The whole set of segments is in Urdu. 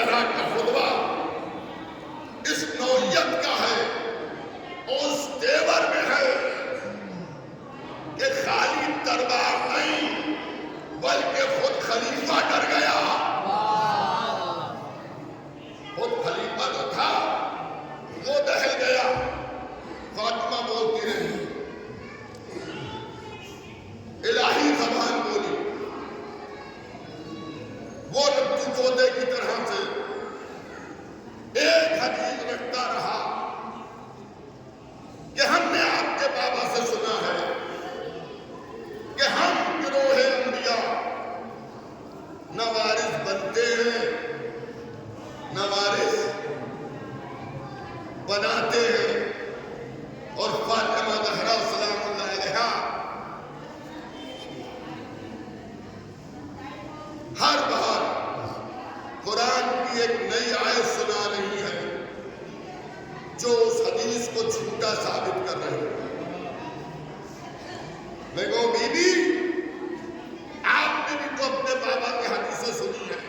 زہرا کا خطبہ اس نوعیت کا ہے اور اس تیور میں ہے کہ خالی دربار نہیں بلکہ خود خلیفہ ڈر گیا. خود خلیفہ جو تھا وہ دہل گیا. فاطمہ بولتی رہی, الہی زبان بولی, وہ رتو چودے کی طرح سے ایک حدیث رکھتا رہا کہ ہم نے آپ کے بابا سے سنا ہے کہ ہم گروہ انبیاء نہ وارث بنتے ہیں نہ وارث بناتے ہیں. اور فاطمہ زہرا سلام اللہ علیہا ہر بار قرآن کی ایک نئی آیت سنا رہی ہے جو اس حدیث کو جھوٹا ثابت کر رہی ہے. میں کہوں بی بی آپ نے بھی تو اپنے بابا کی حدیثیں سنی ہے,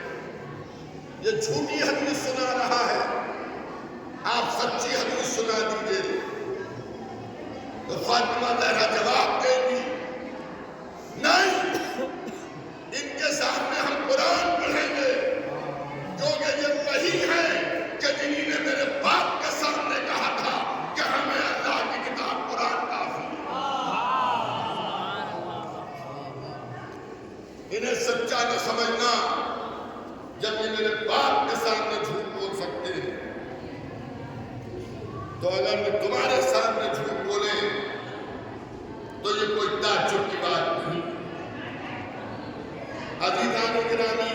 یہ جھوٹی حدیث سنا رہا ہے, آپ سچی حدیث سنا دیجئے. تو فاطمہ زہرا جواب دے گی, نہیں, ان کے سامنے ہم قرآن پڑھیں گے کیونکہ یہ وہی ہے کہ جنہی نے میرے باپ کے سامنے کہا تھا کہ ہمیں اللہ کی کتاب قرآن کافی ہے. انہیں سچا نہ سمجھنا جب یہ میرے باپ کے سامنے جھوٹ بول سکتے ہیں, تو اگر میں تمہارے سامنے جھوٹ بولے تو یہ کوئی تعجب کی بات نہیں. عزیزان گرامی,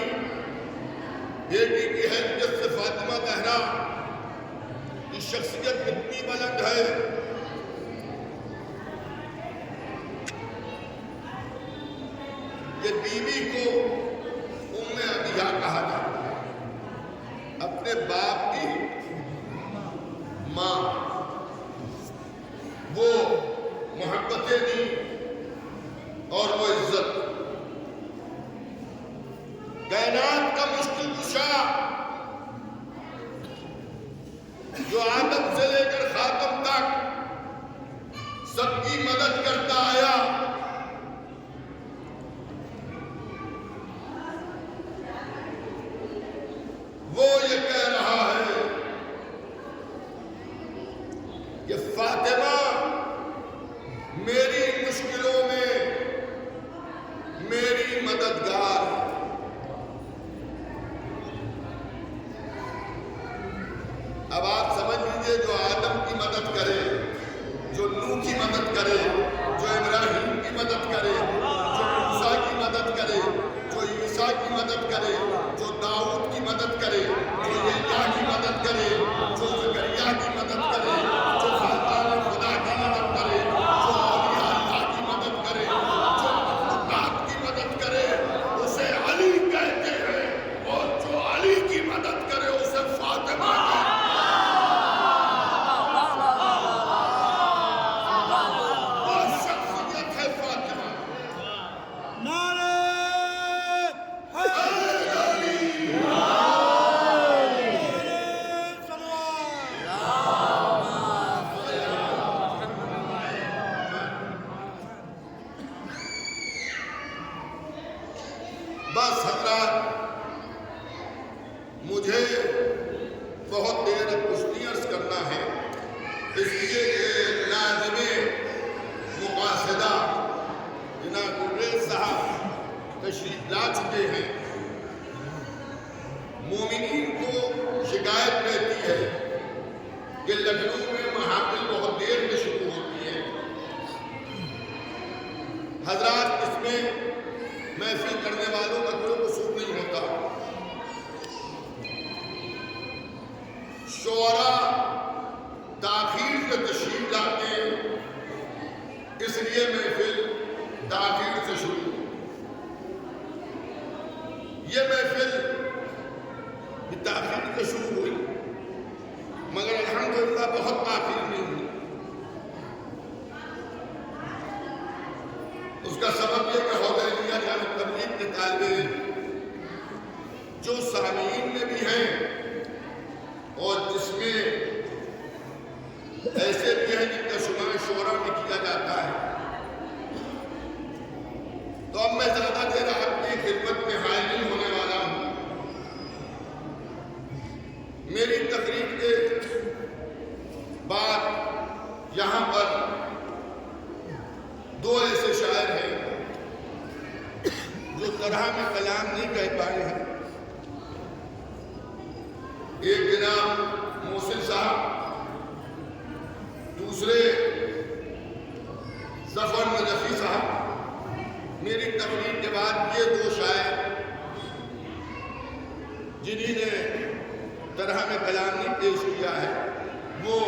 بیٹی کی حیثیت سے فاطمہ زہرا کی شخصیت کتنی بلند ہے. یہ بیوی کو ام ابیہ کہا جاتا ہے, اپنے باپ کی ماں. وہ محبتیں دی اور وہ عزت. کائنات کا مشکل کشا جو آدم سے لے کر خاتم تک سب کی مدد کرتا آیا, وہ یہ کہہ رہا ہے کہ فاطمہ میری مشکلوں میں میری مددگار ہے. اب آپ سمجھ لیجئے, جو آدم کی مدد کرے, جو نوح کی مدد کرے, جو ابراہیم کی مدد کرے, جو موسیٰ کی مدد کرے, جو عیسیٰ کی مدد کرے, جو داؤد کی مدد کرے, جو یحییٰ کی مدد کرے, جو زکریا کی مدد کرے, جو خاندان خدا کی مدد کرے, جو اولیاء اللہ کی مدد کرے, جو مخلوقات کی مدد کرے, اسے علی کہتے ہیں, اور جو علی کی مدد کرے اسے فاطمہ کہتے ہیں. بس حضرات, مجھے بہت دیر اب کچھ نہیں عرض کرنا ہے, اس لیے کہ ناظم مقاصدہ جناب گلریز صاحب تشریف لا چکے ہیں. مومنین کو شکایت رہتی ہے کہ لکھنؤ میں محافل بہت دیر میں شروع ہوتی ہے. حضرات, اس میں محفل کرنے والوں کا کوئی قصور نہیں ہوتا. شعراء تاخیر سے تشریف لاتے ہیں, اس لیے محفل تاخیر سے شروع. یہ محفل تاخیر سے شروع ہوئی مگر الحمدللہ بہت تاخیر نہیں ہوئی. اس کا سبب یہ کہ حوضیہ جامع تبلیغ کے طالب علم جو سامعین میں بھی ہیں میری تقریر کے بعد یہاں پر دو ایسے شاعر ہیں جو طرح میں کلام نہیں کہہ پائے ہیں. ایک جناب محسن صاحب، دوسرے ظفر نجفی صاحب. میری تقریر کے بعد یہ دو شاعر جنہوں نے طرح میں کلام نہیں پیش کیا ہے وہ